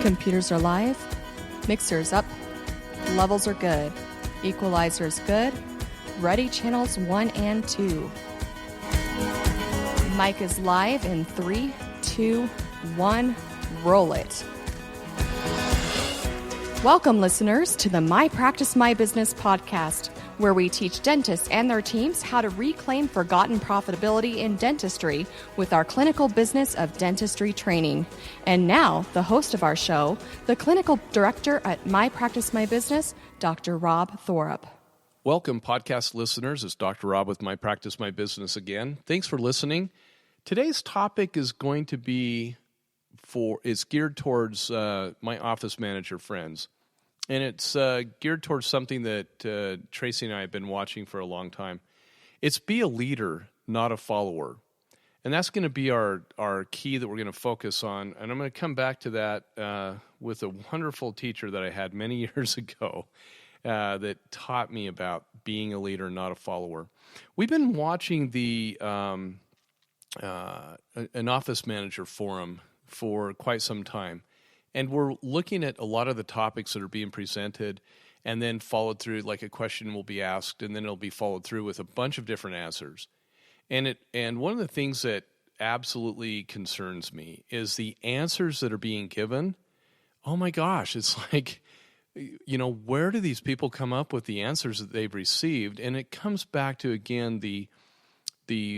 Computers are live, mixers up, levels are good, equalizers good, ready channels 1 and 2. Mic is live in 3, 2, 1, roll it. Welcome, listeners, to the My Practice, My Business podcast, where we teach dentists and their teams how to reclaim forgotten profitability in dentistry with our clinical business of dentistry training. And now, the host of our show, the clinical director at My Practice, My Business, Dr. Rob Thorup. Welcome, podcast listeners. It's Dr. Rob with My Practice, My Business again. Thanks for listening. Today's topic is going to be geared towards my office manager friends. And it's geared towards something that Tracy and I have been watching for a long time. It's be a leader, not a follower. And that's going to be our key that we're going to focus on. And I'm going to come back to that with a wonderful teacher that I had many years ago that taught me about being a leader, not a follower. We've been watching an office manager forum for quite some time. And we're looking at a lot of the topics that are being presented and then followed through, like a question will be asked, and then it'll be followed through with a bunch of different answers. And one of the things that absolutely concerns me is the answers that are being given. Oh my gosh, it's like, where do these people come up with the answers that they've received? And it comes back to, again, the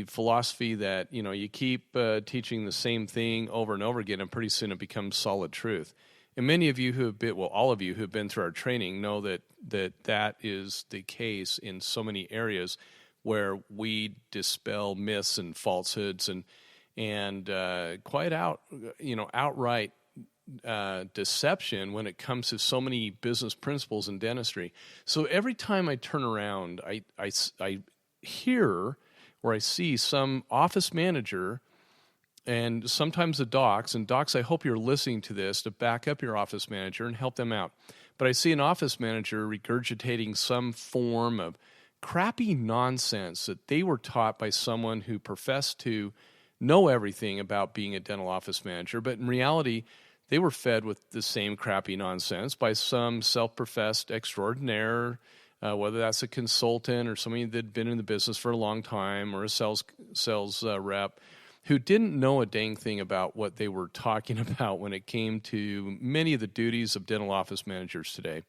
philosophy that, you keep teaching the same thing over and over again, and pretty soon it becomes solid truth. And many of you who have been, all of you who have been through our training know that is the case in so many areas where we dispel myths and falsehoods and quite outright deception when it comes to so many business principles in dentistry. So every time I turn around, I hear where I see some office manager and sometimes the docs, and docs, I hope you're listening to this to back up your office manager and help them out. But I see an office manager regurgitating some form of crappy nonsense that they were taught by someone who professed to know everything about being a dental office manager, but in reality, they were fed with the same crappy nonsense by some self-professed extraordinaire, whether that's a consultant or somebody that had been in the business for a long time or a sales rep who didn't know a dang thing about what they were talking about when it came to many of the duties of dental office managers today.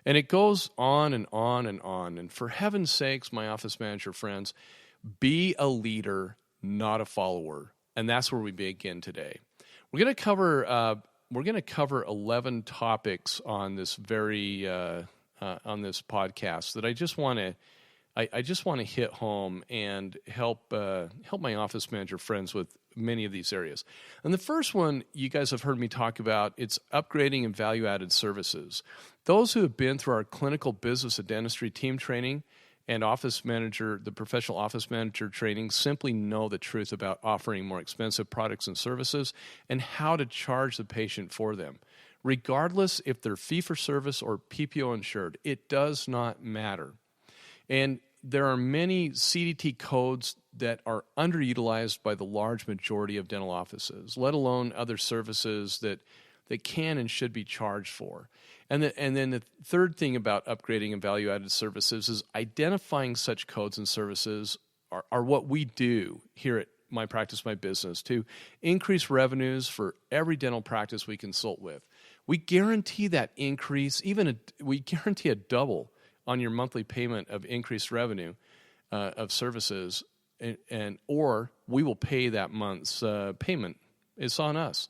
And it goes on and on and on. And for heaven's sakes, my office manager friends, be a leader, not a follower. And that's where we begin today. We're going to cover 11 topics on this on this podcast that I just want to hit home and help my office manager friends with many of these areas. And the first one you guys have heard me talk about, it's upgrading and value-added services. Those who have been through our clinical business of dentistry team training and the professional office manager training simply know the truth about offering more expensive products and services and how to charge the patient for them. Regardless if they're fee-for-service or PPO insured, it does not matter. And there are many CDT codes that are underutilized by the large majority of dental offices, let alone other services that can and should be charged for. And then the third thing about upgrading and value-added services is identifying such codes and services are what we do here at My Practice, My Business to increase revenues for every dental practice we consult with. We guarantee that increase, we guarantee a double on your monthly payment of increased revenue of services, or we will pay that month's payment. It's on us.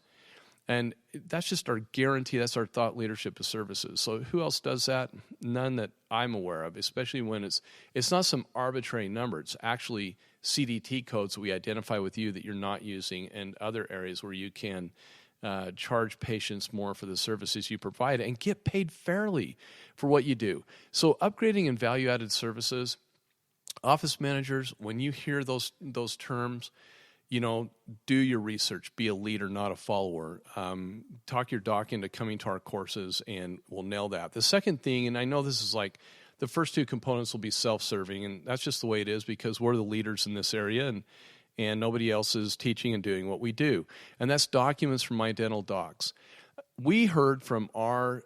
And that's just our guarantee. That's our thought leadership of services. So who else does that? None that I'm aware of, especially when it's not some arbitrary number. It's actually CDT codes that we identify with you that you're not using and other areas where you can charge patients more for the services you provide and get paid fairly for what you do. So upgrading and value-added services, office managers, when you hear those terms, do your research. Be a leader, not a follower. Talk your doc into coming to our courses, and we'll nail that. The second thing, and I know this is like the first two components will be self-serving, and that's just the way it is because we're the leaders in this area, and nobody else is teaching and doing what we do. And that's documents from My Dental Docs. We heard from our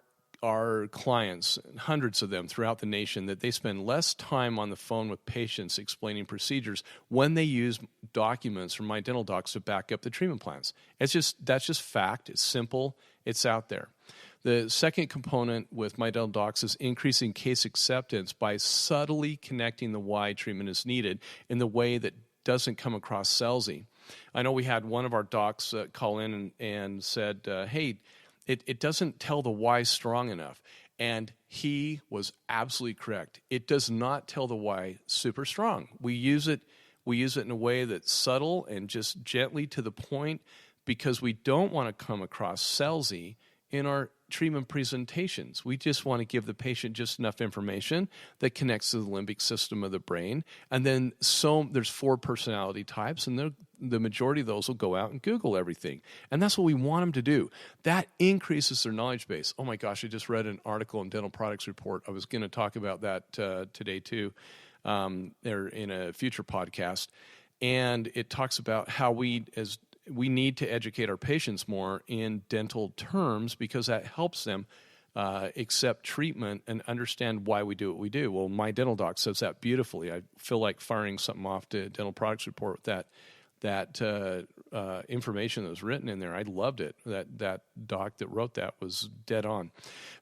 clients, hundreds of them throughout the nation, that they spend less time on the phone with patients explaining procedures when they use documents from My Dental Docs to back up the treatment plans. That's just fact. It's simple. It's out there. The second component with My Dental Docs is increasing case acceptance by subtly connecting the why treatment is needed in the way that doesn't come across salesy. I know we had one of our docs call in and said, hey, it doesn't tell the why strong enough. And he was absolutely correct. It does not tell the why super strong. We use it in a way that's subtle and just gently to the point, because we don't want to come across salesy in our treatment presentations. We just want to give the patient just enough information that connects to the limbic system of the brain. And then there's 4 personality types, and the majority of those will go out and Google everything. And that's what we want them to do. That increases their knowledge base. Oh my gosh, I just read an article in Dental Products Report. I was going to talk about that today too, or in a future podcast. And it talks about how we need to educate our patients more in dental terms, because that helps them accept treatment and understand why we do what we do. Well, My Dental Doc says that beautifully. I feel like firing something off to Dental Products Report with that information that was written in there. I loved it. That doc that wrote that was dead on.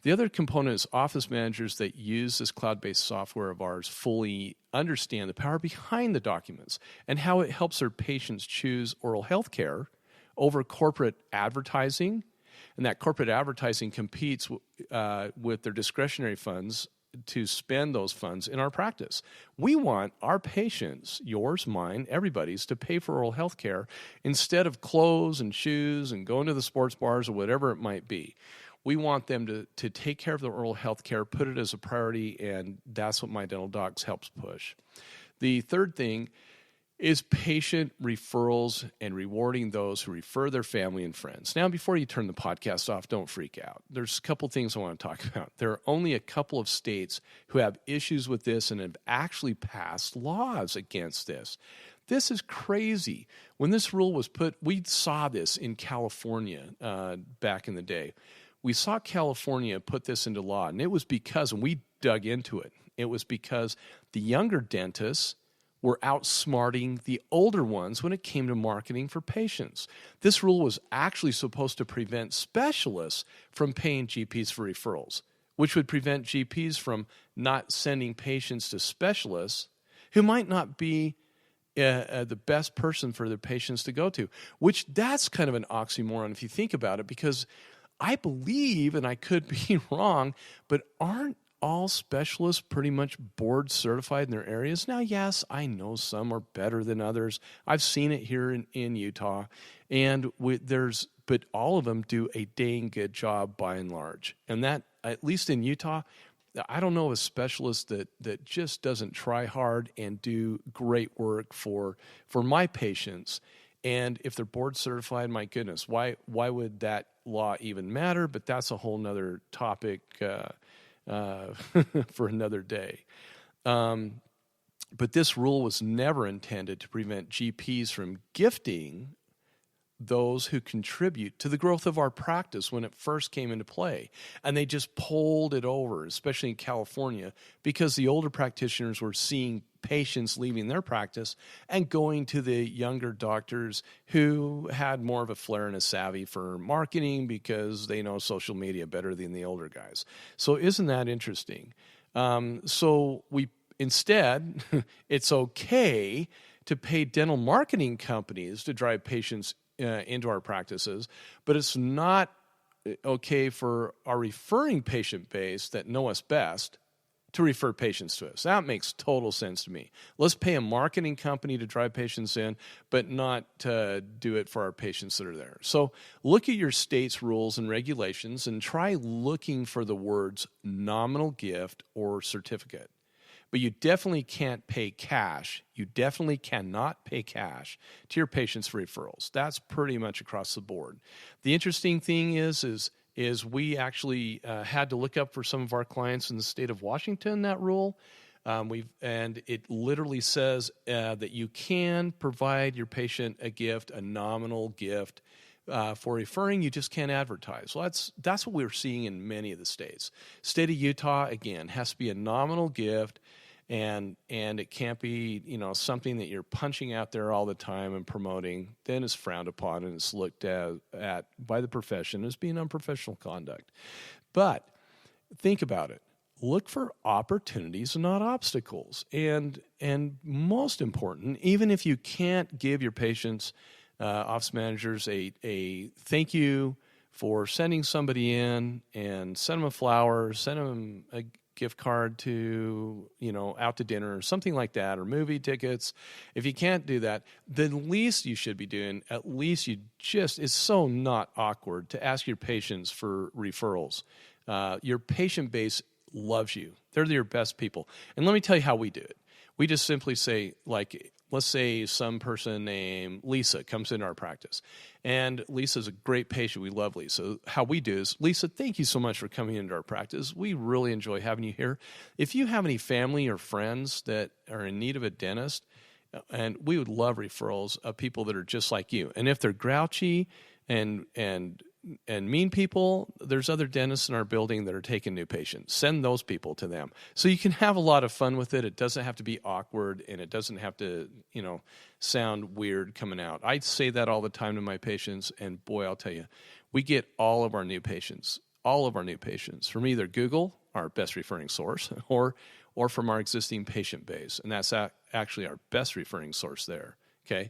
The other component is office managers that use this cloud-based software of ours fully understand the power behind the documents and how it helps their patients choose oral health care over corporate advertising. And that corporate advertising competes with their discretionary funds to spend those funds in our practice. We want our patients, yours, mine, everybody's, to pay for oral health care instead of clothes and shoes and going to the sports bars or whatever it might be. We want them to take care of their oral health care, put it as a priority, and that's what My Dental Docs helps push. The third thing is patient referrals and rewarding those who refer their family and friends. Now, before you turn the podcast off, don't freak out. There's a couple things I want to talk about. There are only a couple of states who have issues with this and have actually passed laws against this. This is crazy. When this rule was put, we saw this in California back in the day. We saw California put this into law, and it was because, and we dug into it, it was because the younger dentists were outsmarting the older ones when it came to marketing for patients. This rule was actually supposed to prevent specialists from paying GPs for referrals, which would prevent GPs from not sending patients to specialists who might not be the best person for their patients to go to, which that's kind of an oxymoron if you think about it, because I believe, and I could be wrong, but aren't all specialists pretty much board certified in their areas? Now, yes, I know some are better than others. I've seen it here in Utah, and but all of them do a dang good job by and large. And that, at least in Utah, I don't know of a specialist that just doesn't try hard and do great work for my patients. And if they're board certified, my goodness, why would that law even matter? But that's a whole nother topic for another day. But this rule was never intended to prevent GPs from gifting those who contribute to the growth of our practice when it first came into play. And they just pulled it over, especially in California, because the older practitioners were seeing patients leaving their practice and going to the younger doctors who had more of a flair and a savvy for marketing because they know social media better than the older guys. So isn't that interesting? So instead, it's okay to pay dental marketing companies to drive patients into our practices, but it's not okay for our referring patient base that know us best to refer patients to us. That makes total sense to me. Let's pay a marketing company to drive patients in, but not to do it for our patients that are there. So look at your state's rules and regulations and try looking for the words nominal gift or certificate. But you definitely can't pay cash. You definitely cannot pay cash to your patients for referrals. That's pretty much across the board. The interesting thing is we actually had to look up for some of our clients in the state of Washington that rule. And it literally says that you can provide your patient a gift, a nominal gift, for referring, you just can't advertise. Well, that's what we're seeing in many of the states. State of Utah, again, has to be a nominal gift, and it can't be, something that you're punching out there all the time and promoting. Then it's frowned upon and it's looked at by the profession as being unprofessional conduct. But think about it. Look for opportunities and not obstacles. And most important, even if you can't give your patients, office managers, a thank you for sending somebody in, and send them a flower, send them a gift card to, out to dinner or something like that, or movie tickets. If you can't do that, the least you should be doing, at least it's so not awkward to ask your patients for referrals. Your patient base loves you. They're your best people. And let me tell you how we do it. We just simply say, let's say some person named Lisa comes into our practice. And Lisa's a great patient. We love Lisa. How we do is, Lisa, thank you so much for coming into our practice. We really enjoy having you here. If you have any family or friends that are in need of a dentist, and we would love referrals of people that are just like you. And if they're grouchy and mean people, there's other dentists in our building that are taking new patients. Send those people to them. So you can have a lot of fun with it. It doesn't have to be awkward, and it doesn't have to, sound weird coming out. I say that all the time to my patients, and boy, I'll tell you, we get all of our new patients from either Google, our best referring source, or from our existing patient base. And that's actually our best referring source there. Okay.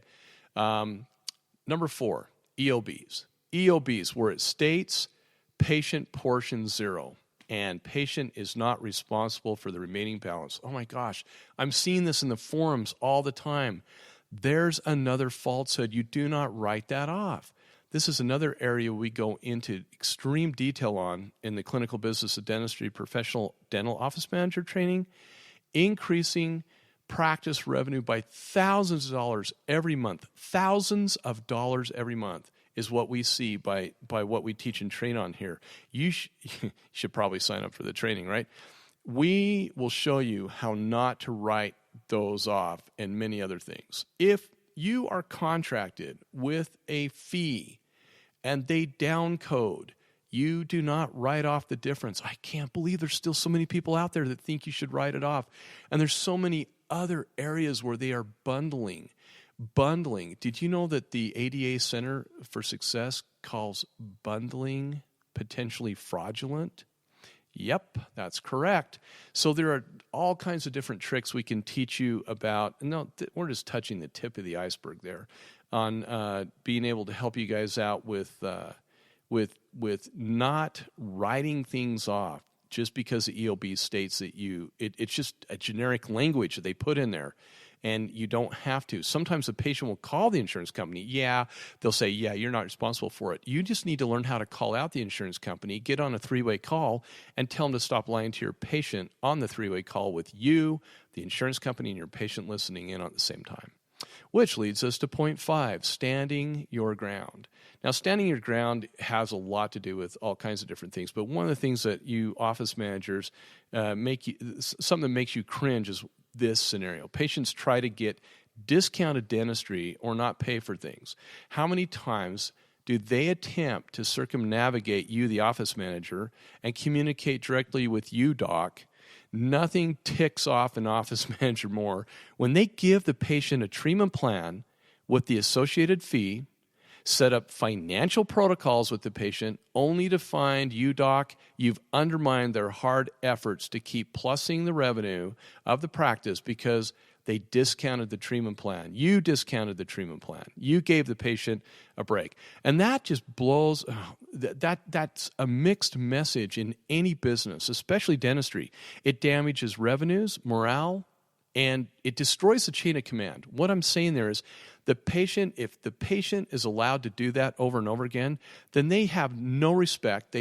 Number 4, EOBs. EOBs, where it states patient portion 0, and patient is not responsible for the remaining balance. Oh my gosh, I'm seeing this in the forums all the time. There's another falsehood. You do not write that off. This is another area we go into extreme detail on in the clinical business of dentistry professional dental office manager training, increasing practice revenue by thousands of dollars every month. Thousands of dollars every month is what we see by what we teach and train on here. You should probably sign up for the training, right? We will show you how not to write those off and many other things. If you are contracted with a fee and they downcode, you do not write off the difference. I can't believe there's still so many people out there that think you should write it off. And there's so many other areas where they are bundling. Did you know that the ADA Center for Success calls bundling potentially fraudulent? Yep, that's correct. So there are all kinds of different tricks we can teach you about. No, we're just touching the tip of the iceberg there on being able to help you guys out with not writing things off just because the EOB states that it's just a generic language that they put in there. And you don't have to. Sometimes the patient will call the insurance company. Yeah, they'll say, yeah, you're not responsible for it. You just need to learn how to call out the insurance company, get on a 3-way call, and tell them to stop lying to your patient on the 3-way call with you, the insurance company, and your patient listening in at the same time. Which leads us to point 5, standing your ground. Now, standing your ground has a lot to do with all kinds of different things, but one of the things that you office managers something that makes you cringe is this scenario. Patients try to get discounted dentistry or not pay for things. How many times do they attempt to circumnavigate you, the office manager, and communicate directly with you, doc? Nothing ticks off an office manager more when they give the patient a treatment plan with the associated fee, set up financial protocols with the patient, only to find you, doc, you've undermined their hard efforts to keep plussing the revenue of the practice because they discounted the treatment plan. You discounted the treatment plan. You gave the patient a break. And that just blows, that's a mixed message in any business, especially dentistry. It damages revenues, morale, and it destroys the chain of command. What I'm saying there is if the patient is allowed to do that over and over again, then they have no respect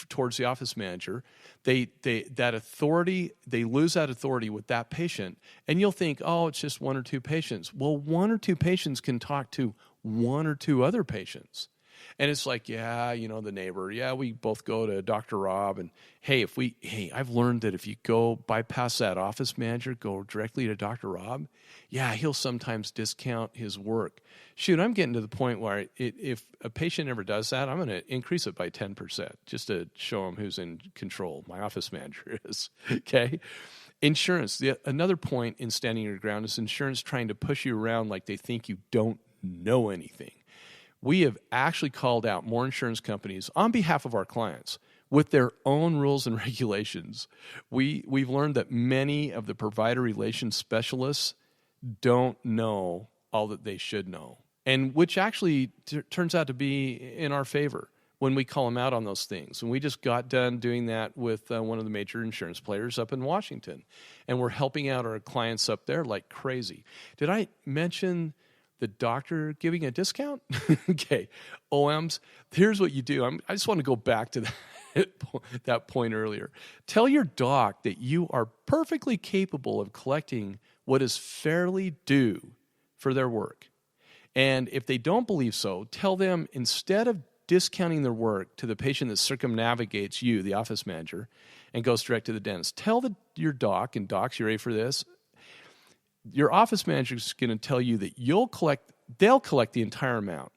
towards the office manager. They lose that authority with that patient. And you'll think, oh, it's just 1 or 2 patients. Well, 1 or 2 patients can talk to 1 or 2 other patients. And it's like, yeah, the neighbor, yeah, we both go to Dr. Rob. And hey, I've learned that if you go bypass that office manager, go directly to Dr. Rob, yeah, he'll sometimes discount his work. Shoot, I'm getting to the point where if a patient ever does that, I'm going to increase it by 10% just to show him who's in control. My office manager is, okay? Insurance. Another point in standing your ground is insurance trying to push you around like they think you don't know anything. We have actually called out more insurance companies on behalf of our clients with their own rules and regulations. We've learned that many of the provider relations specialists don't know all that they should know, and which actually turns out to be in our favor when we call them out on those things. And we just got done doing that with one of the major insurance players up in Washington, and we're helping out our clients up there like crazy. Did I mention the doctor giving a discount? Okay, OMs, here's what you do. I just want to go back to that point earlier. Tell your doc that you are perfectly capable of collecting what is fairly due for their work. And if they don't believe so, tell them instead of discounting their work to the patient that circumnavigates you, the office manager, and goes direct to the dentist, tell your doc, and docs, you ready for this? Your office manager is going to tell you that they'll collect the entire amount,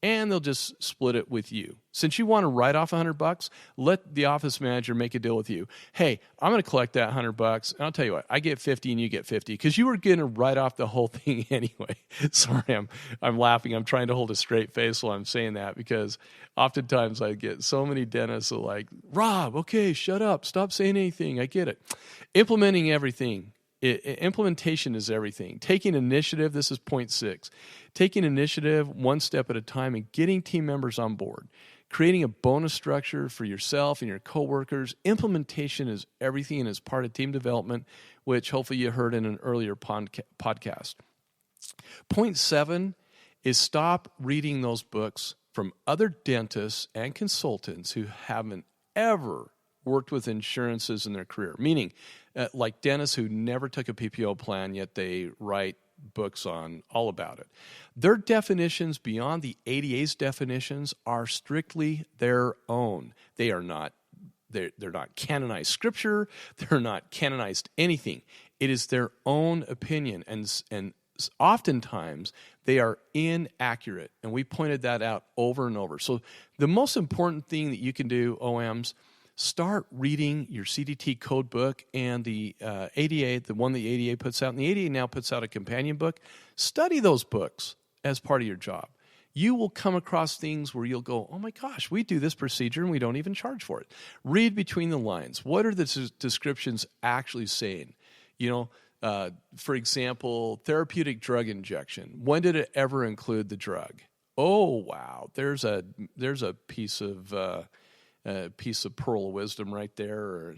and they'll just split it with you. Since you want to write off $100, let the office manager make a deal with you. Hey, I'm going to collect that $100, and I'll tell you what, I get 50 and you get 50, because you were going to write off the whole thing anyway. Sorry, I'm laughing. I'm trying to hold a straight face while I'm saying that, because oftentimes I get so many dentists who are like, Rob, okay, shut up, stop saying anything. I get it. Implementing everything. Implementation is everything. Taking initiative, this is point 6. Taking initiative one step at a time and getting team members on board. Creating a bonus structure for yourself and your coworkers. Implementation is everything and is part of team development, which hopefully you heard in an earlier podcast. Point 7 is stop reading those books from other dentists and consultants who haven't ever worked with insurances in their career, meaning like dentists who never took a PPO plan, yet they write books on all about it. Their definitions beyond the ADA's definitions are strictly their own. They're not canonized scripture. They're not canonized anything. It is their own opinion, and oftentimes they are inaccurate, and we pointed that out over and over. So the most important thing that you can do, OMs, start reading your CDT code book and the ADA, the one the ADA puts out. And the ADA now puts out a companion book. Study those books as part of your job. You will come across things where you'll go, oh my gosh, we do this procedure and we don't even charge for it. Read between the lines. What are the descriptions actually saying? For example, therapeutic drug injection. When did it ever include the drug? Oh, wow. There's a piece of pearl of wisdom right there, or,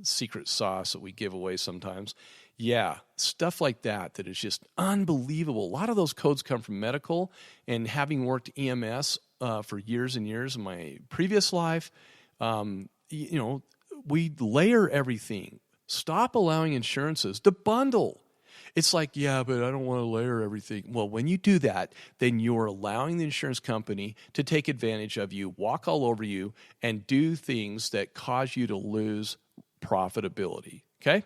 secret sauce that we give away sometimes. Yeah, stuff like that is just unbelievable. A lot of those codes come from medical, and having worked EMS for years and years in my previous life, we layer everything. Stop allowing insurances to bundle. It's like, yeah, but I don't want to layer everything. Well, when you do that, then you're allowing the insurance company to take advantage of you, walk all over you, and do things that cause you to lose profitability, okay?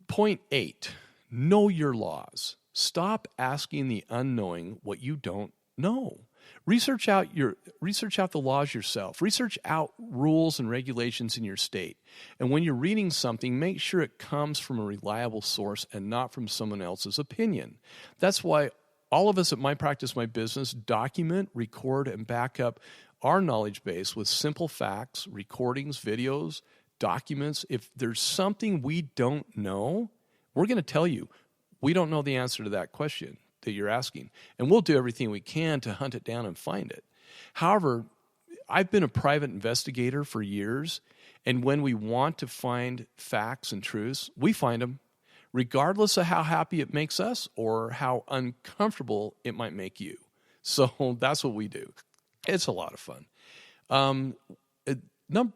Point 8, know your laws. Stop asking the unknowing what you don't know. Research out the laws yourself. Research out rules and regulations in your state. And when you're reading something, make sure it comes from a reliable source and not from someone else's opinion. That's why all of us at My Practice, My Business document, record, and back up our knowledge base with simple facts, recordings, videos, documents. If there's something we don't know, we're going to tell you, we don't know the answer to that question that you're asking, and we'll do everything we can to hunt it down and find it. However, I've been a private investigator for years, and when we want to find facts and truths, we find them, regardless of how happy it makes us or how uncomfortable it might make you. So that's what we do. It's a lot of fun.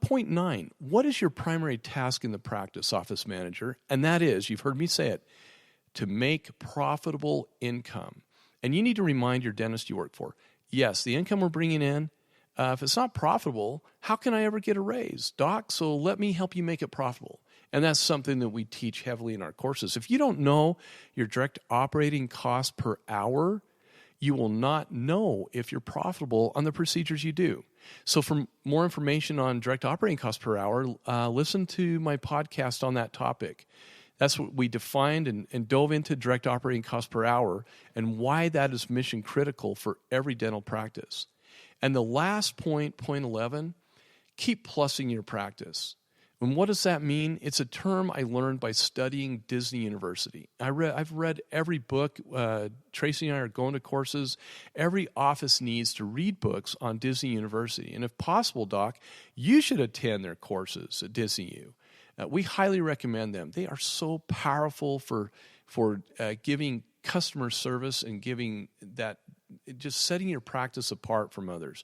Point 9, what is your primary task in the practice, office manager? And that is, you've heard me say it, to make profitable income. And you need to remind your dentist you work for, yes, the income we're bringing in, if it's not profitable, how can I ever get a raise? Doc, so let me help you make it profitable. And that's something that we teach heavily in our courses. If you don't know your direct operating cost per hour, you will not know if you're profitable on the procedures you do. So for more information on direct operating cost per hour, listen to my podcast on that topic. That's what we defined and dove into direct operating cost per hour and why that is mission critical for every dental practice. And the last point, point 11, keep plussing your practice. And what does that mean? It's a term I learned by studying Disney University. I've read every book. Tracy and I are going to courses. Every office needs to read books on Disney University. And if possible, Doc, you should attend their courses at Disney U. We highly recommend them. They are so powerful for giving customer service and giving that, just setting your practice apart from others.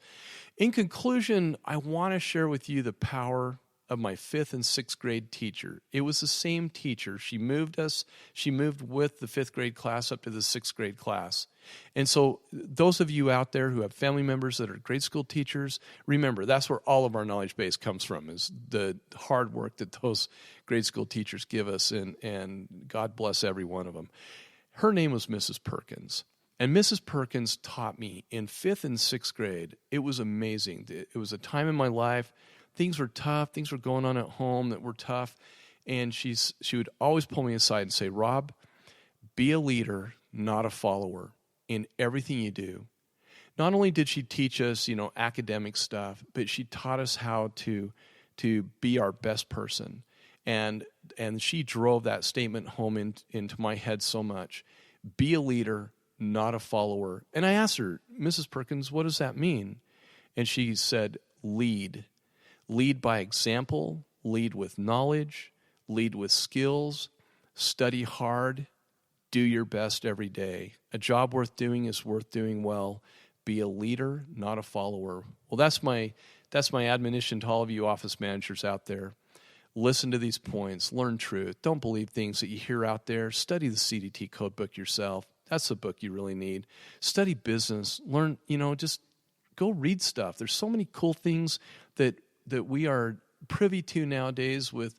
In conclusion, I want to share with you the power of my 5th and 6th grade teacher. It was the same teacher. She moved with the 5th grade class up to the 6th grade class. And so those of you out there who have family members that are grade school teachers, remember, that's where all of our knowledge base comes from, is the hard work that those grade school teachers give us, and God bless every one of them. Her name was Mrs. Perkins. And Mrs. Perkins taught me in 5th and 6th grade. It was amazing. It was a time in my life. Things were tough. Things were going on at home that were tough. And she would always pull me aside and say, Rob, be a leader, not a follower in everything you do. Not only did she teach us, academic stuff, but she taught us how to be our best person. And she drove that statement home into my head so much. Be a leader, not a follower. And I asked her, Mrs. Perkins, what does that mean? And she said, lead. Lead by example, lead with knowledge, lead with skills, study hard, do your best every day. A job worth doing is worth doing well. Be a leader, not a follower. Well, that's my admonition to all of you office managers out there. Listen to these points, learn truth. Don't believe things that you hear out there. Study the CDT code book yourself. That's the book you really need. Study business. Learn, just go read stuff. There's so many cool things that we are privy to nowadays with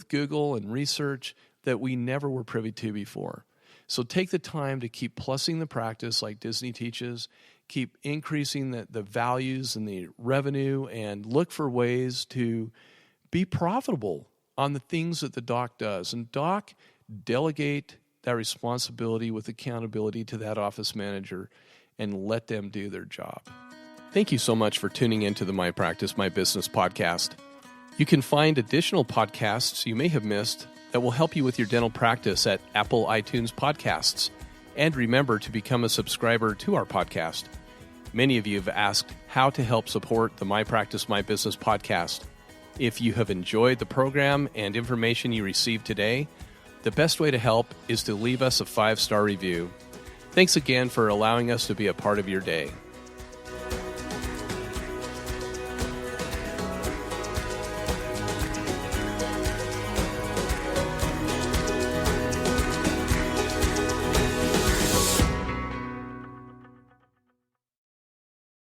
Google and research that we never were privy to before. So take the time to keep plussing the practice like Disney teaches, keep increasing the values and the revenue, and look for ways to be profitable on the things that the doc does. And doc, delegate that responsibility with accountability to that office manager and let them do their job. Thank you so much for tuning into the My Practice, My Business podcast. You can find additional podcasts you may have missed that will help you with your dental practice at Apple iTunes Podcasts. And remember to become a subscriber to our podcast. Many of you have asked how to help support the My Practice, My Business podcast. If you have enjoyed the program and information you received today, the best way to help is to leave us a 5-star review. Thanks again for allowing us to be a part of your day.